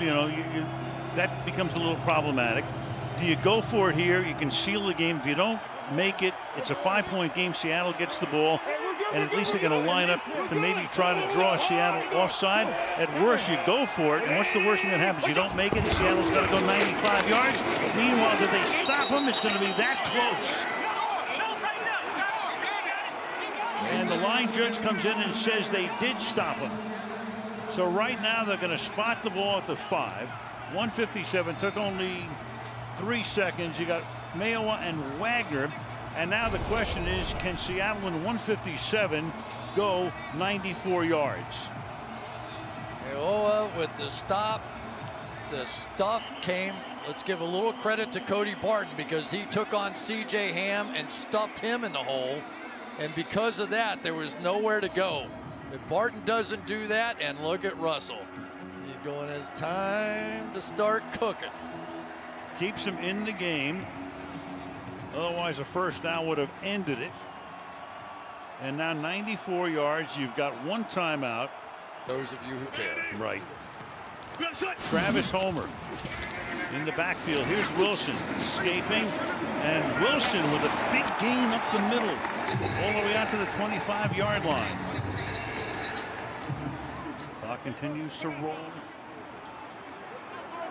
that becomes a little problematic. Do you go for it here? You can seal the game. If you don't make it, it's a 5-point game. Seattle gets the ball, and at least they're going to line up to maybe try to draw Seattle offside. At worst, you go for it, and what's the worst thing that happens? You don't make it, and Seattle's got to go 95 yards. Meanwhile, did they stop them? It's going to be that close. And the line judge comes in and says they did stop him. So right now they're going to spot the ball at the 5. 157 took only 3 seconds. You got Mayo and Wagner. And now the question is, can Seattle in 157 go 94 yards? Mayowa with the stop. The stuff came. Let's give a little credit to Cody Barton because he took on C.J. Ham and stuffed him in the hole. And because of that, there was nowhere to go. If Barton doesn't do that, and look at Russell. He's going, it's time to start cooking. Keeps him in the game. Otherwise, a first down would have ended it. And now 94 yards. You've got 1 timeout. Those of you who care. Right. Travis Homer in the backfield. Here's Wilson escaping. And Wilson with a big gain up the middle. All the way out to the 25-yard line. Clock continues to roll.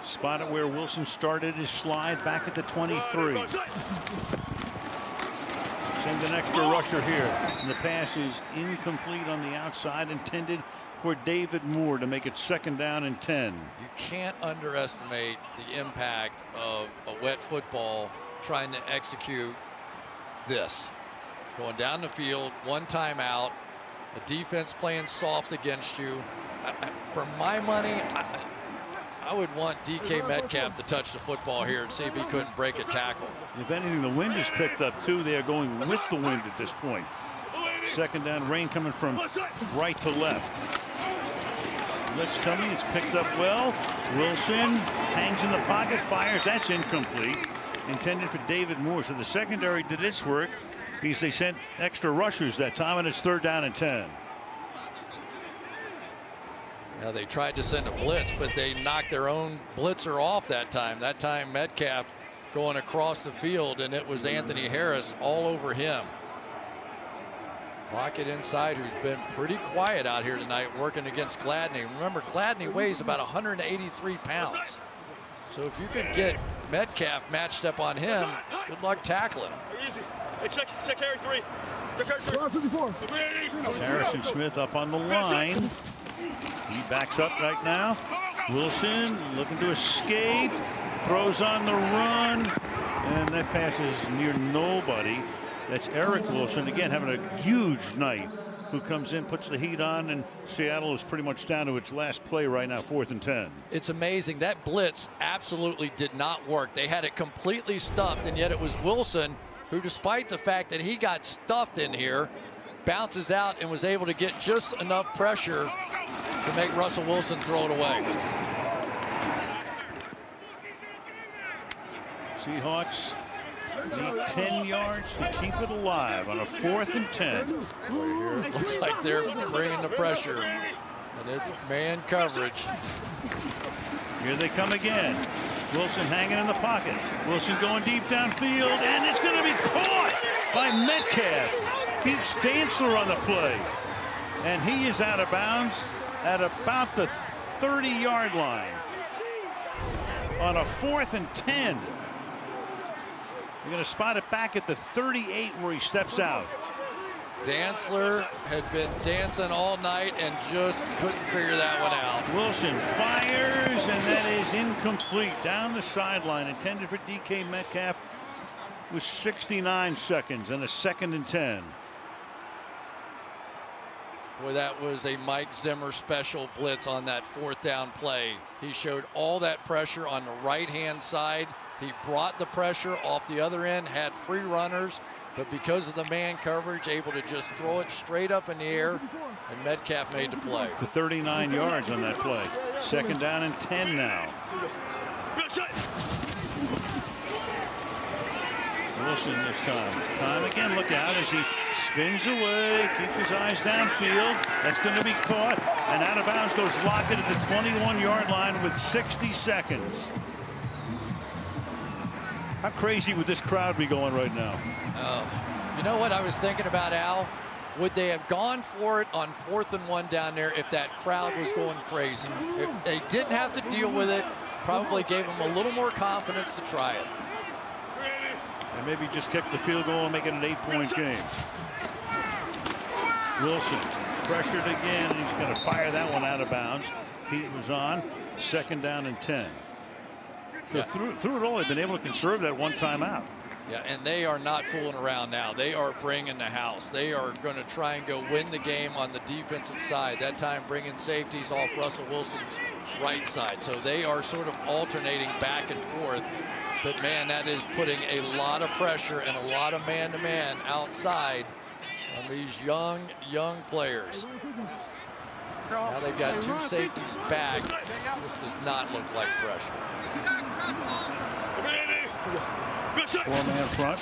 Spot it where Wilson started his slide back at the 23. Send an extra rusher here. And the pass is incomplete on the outside, intended for David Moore to make it 2nd down and 10. You can't underestimate the impact of a wet football trying to execute this. Going down the field, 1 timeout, a defense playing soft against you. For my money, I would want DK Metcalf to touch the football here and see if he couldn't break a tackle. If anything, the wind is picked up too. They are going with the wind at this point. 2nd down, rain coming from right to left. Blitz coming, it's picked up well. Wilson hangs in the pocket, fires, that's incomplete. Intended for David Moore. So the secondary did its work because they sent extra rushers that time, and it's 3rd down and 10. Now they tried to send a blitz, but they knocked their own blitzer off that time. That time Metcalf going across the field, and it was Anthony Harris all over him. Lockett inside, who's been pretty quiet out here tonight working against Gladney. Remember, Gladney weighs about 183 pounds. So if you can get Metcalf matched up on him, good luck tackling. Check Harry 3. Harrison Smith up on the line. He backs up right now. Wilson looking to escape. Throws on the run. And that pass is near nobody. That's Eric Wilson, again, having a huge night, who comes in, puts the heat on, and Seattle is pretty much down to its last play right now, 4th and 10. It's amazing. That blitz absolutely did not work. They had it completely stuffed, and yet it was Wilson who, despite the fact that he got stuffed in here, bounces out and was able to get just enough pressure to make Russell Wilson throw it away. Seahawks need 10 yards to keep it alive on a 4th and 10. Right here, looks like they're bringing the pressure, and it's man coverage. Here they come again. Wilson hanging in the pocket. Wilson going deep downfield, and it's going to be caught by Metcalf. Pete Stansler on the play, and he is out of bounds at about the 30-yard line on a 4th and 10. They're going to spot it back at the 38 where he steps out. Dantzler had been dancing all night and just couldn't figure that one out. Wilson fires, and that is incomplete. Down the sideline, intended for DK Metcalf, with 69 seconds and a 2nd and 10. Boy, that was a Mike Zimmer special blitz on that 4th down play. He showed all that pressure on the right-hand side. He brought the pressure off the other end, had free runners, but because of the man coverage, able to just throw it straight up in the air, and Metcalf made the play. For 39 yards on that play. 2nd down and 10 now. Wilson this time again, look out as he spins away, keeps his eyes downfield. That's going to be caught, and out of bounds goes Lockett at the 21-yard line with 60 seconds. How crazy would this crowd be going right now? You know what I was thinking about, Al? Would they have gone for it on 4th and 1 down there if that crowd was going crazy? If they didn't have to deal with it, probably gave them a little more confidence to try it. And maybe just kick the field goal and make it an 8-point game. Wilson pressured again, and he's going to fire that one out of bounds. Heat was on. 2nd down and 10. So through it all, they've been able to conserve that one timeout. Yeah, and they are not fooling around now. They are bringing the house. They are going to try and go win the game on the defensive side. That time bringing safeties off Russell Wilson's right side. So they are sort of alternating back and forth. But, man, that is putting a lot of pressure and a lot of man-to-man outside on these young players. Now they've got 2 safeties back. This does not look like pressure. 4-man front.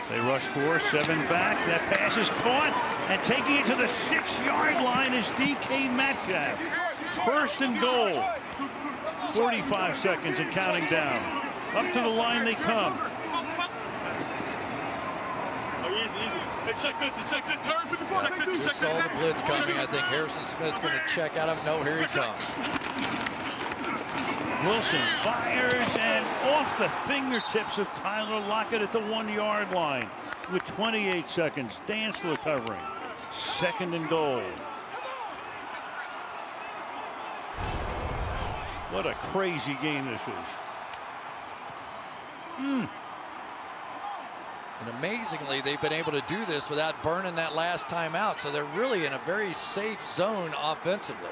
They rush 4, 7 back. That pass is caught, and taking it to the 6-yard line is DK Metcalf. 1st and goal. 45 seconds and counting down. Up to the line they come. Just saw the blitz coming. I think Harrison Smith's going to check out of him. No, here he comes. Wilson fires, and off the fingertips of Tyler Lockett at the 1-yard line with 28 seconds. Dantzler covering. 2nd and goal. What a crazy game this is. And amazingly, they've been able to do this without burning that last time out. So they're really in a very safe zone offensively.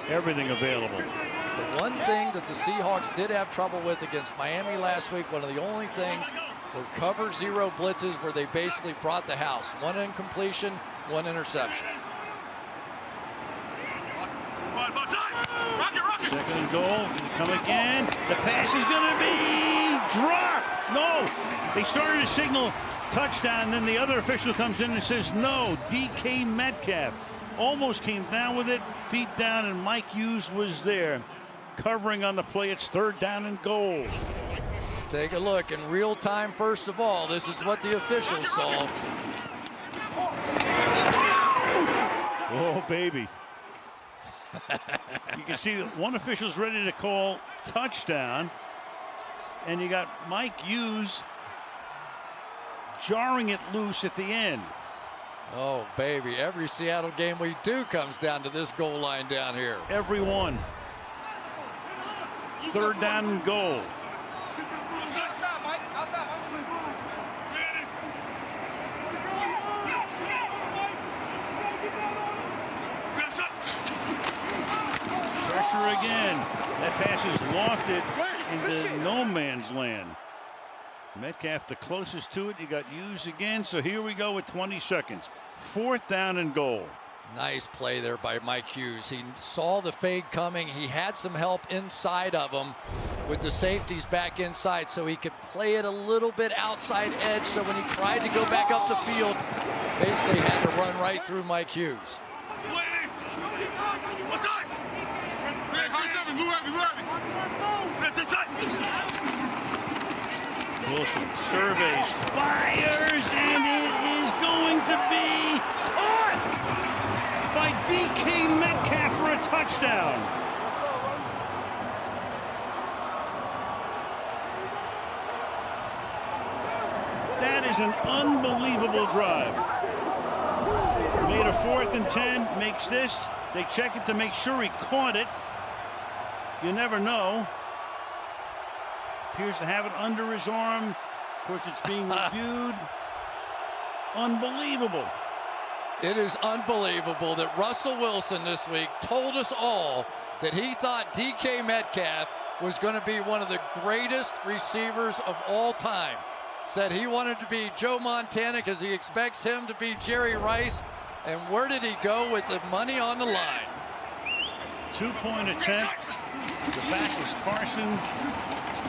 Everything available. The one thing that the Seahawks did have trouble with against Miami last week, one of the only things, were cover 0 blitzes where they basically brought the house. 1 incompletion, 1 interception. 2nd and goal. Come again. The pass is going to be dropped. No. They started to signal touchdown. Then the other official comes in and says no. DK Metcalf almost came down with it. Feet down, and Mike Hughes was there covering on the play. It's 3rd down and goal. Let's take a look in real time. First of all, this is what the officials saw. Oh, baby. You can see that one official's ready to call touchdown, and you got Mike Hughes jarring it loose at the end. Oh, baby. Every Seattle game we do comes down to this goal line down here. Every one. 3rd down and goal. Pressure again. That pass is lofted into no man's land. Metcalf the closest to it. You got Hughes again. So here we go with 20 seconds. 4th down and goal. Nice play there by Mike Hughes. He saw the fade coming. He had some help inside of him with the safeties back inside, so he could play it a little bit outside edge. So when he tried to go back up the field, basically had to run right through Mike Hughes. Wilson surveys, fires, and it is going to be caught by DK Metcalf for a touchdown. That is an unbelievable drive. Made a 4th and 10, makes this. They check it to make sure he caught it. You never know. Appears to have it under his arm. Of course, it's being reviewed. Unbelievable. It is unbelievable that Russell Wilson this week told us all that he thought DK Metcalf was going to be one of the greatest receivers of all time. Said he wanted to be Joe Montana because he expects him to be Jerry Rice. And where did he go with the money on the line? 2-point attempt. The back is Carson.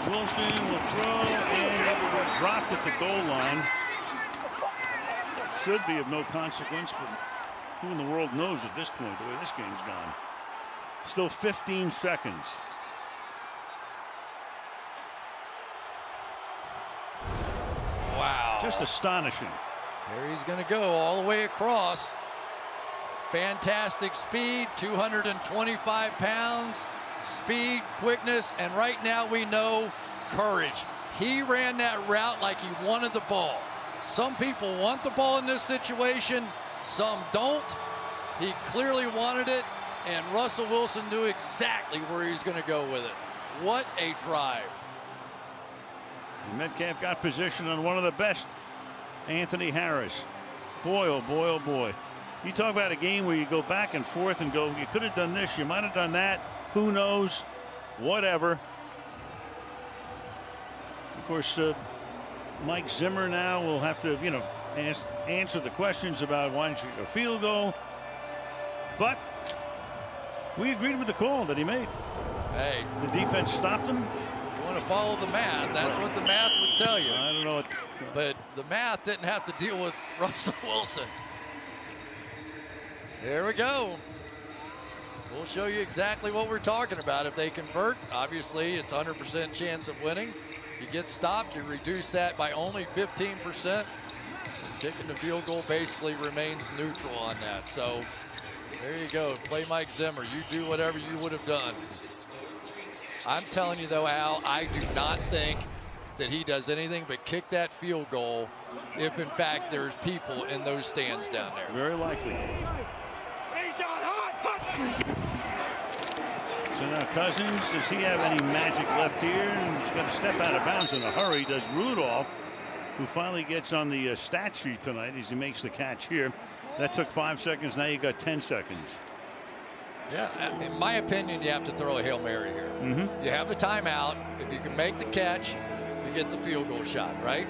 Wilson will throw, and it will be dropped at the goal line. Should be of no consequence, but who in the world knows at this point, the way this game's gone. Still 15 seconds. Wow. Just astonishing. There he's going to go all the way across. Fantastic speed, 225 pounds, speed, quickness, and right now we know courage. He ran that route like he wanted the ball. Some people want the ball in this situation, some don't. He clearly wanted it, and Russell Wilson knew exactly where he's going to go with it. What a drive. Metcalf got position on one of the best, Anthony Harris. Boy, oh boy, oh boy. You talk about a game where you go back and forth and go, you could have done this, you might have done that, who knows, whatever. Of course, Mike Zimmer now will have to, answer the questions about why didn't you get a field goal. But we agreed with the call that he made. Hey. The defense stopped him. You want to follow the math. That's what the math would tell you. I don't know what. But the math didn't have to deal with Russell Wilson. There we go. We'll show you exactly what we're talking about. If they convert, obviously it's 100% chance of winning. You get stopped, you reduce that by only 15%. Kicking the field goal basically remains neutral on that. So there you go. Play Mike Zimmer. You do whatever you would have done. I'm telling you though, Al, I do not think that he does anything but kick that field goal if in fact there's people in those stands down there. Very likely. So now Cousins, does he have any magic left here? And he's got to step out of bounds in a hurry. Does Rudolph, who finally gets on the stat sheet tonight as he makes the catch here. That took 5 seconds. Now you got 10 seconds. Yeah, in my opinion, you have to throw a Hail Mary here. Mm-hmm. You have the timeout. If you can make the catch, you get the field goal shot, right?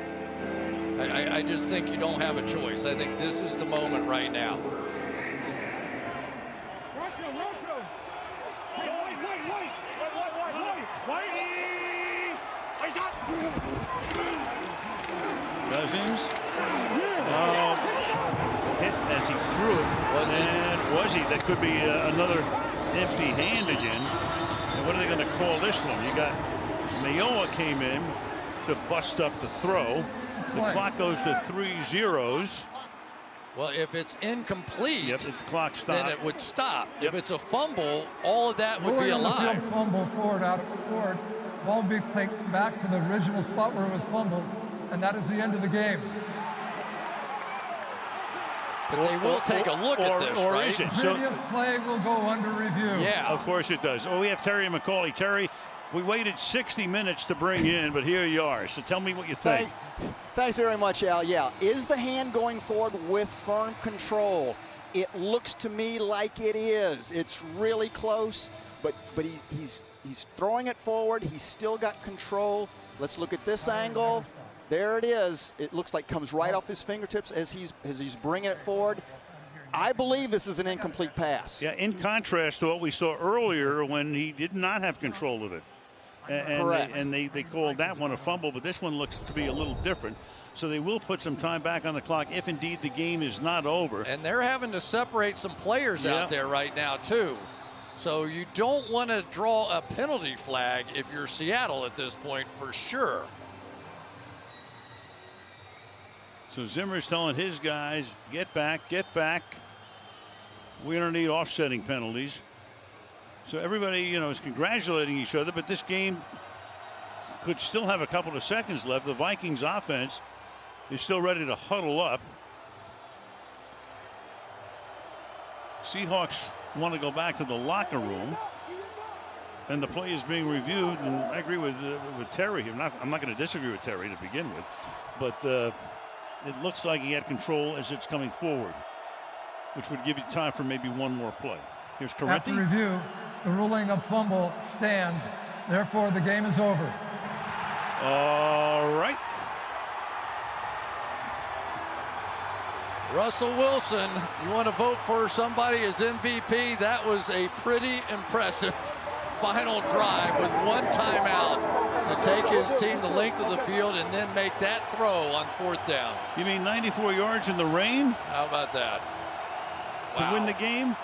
I just think you don't have a choice. I think this is the moment right now. Cousins. Hit as he threw it. Was he? That could be another empty hand again. And what are they going to call this one? You got Mayowa came in to bust up the throw. The clock goes to 3 zeros. Well, if it's incomplete, yep, the clock stopped. Then it would stop. Yep. If it's a fumble, all of that would be a alive. Fumble forward, out of forward. Ball will be played back to the original spot where it was fumbled, and that is the end of the game. But they will take a look at this, or right? Is it? The previous play will go under review. Yeah. Of course it does. Oh, we have Terry McCauley. Terry, we waited 60 minutes to bring you in, but here you are. So tell me what you think. Thanks very much, Al. Yeah, is the hand going forward with firm control? It looks to me like it is. It's really close, but he's throwing it forward. He's still got control. Let's look at this angle. There it is. It looks like comes right off his fingertips as he's bringing it forward. I believe this is an incomplete pass. Yeah, in contrast to what we saw earlier when he did not have control of it. Correct. They called that one a fumble, but this one looks to be a little different. So they will put some time back on the clock if indeed the game is not over. And they're having to separate some players out there right now too. So you don't want to draw a penalty flag if you're Seattle at this point for sure. So Zimmer's telling his guys, get back, get back. We don't need offsetting penalties. So everybody, is congratulating each other, but this game could still have a couple of seconds left. The Vikings offense is still ready to huddle up. Seahawks want to go back to the locker room, and the play is being reviewed. And I agree with Terry. I'm not going to disagree with Terry to begin with, but it looks like he had control as it's coming forward, which would give you time for maybe one more play. Here's Corretti. After review, the ruling of fumble stands. Therefore, the game is over. All right. Russell Wilson, you want to vote for somebody as MVP? That was a pretty impressive final drive with one timeout to take his team the length of the field and then make that throw on 4th down. You mean 94 yards in the rain? How about that? To Wow. win the game?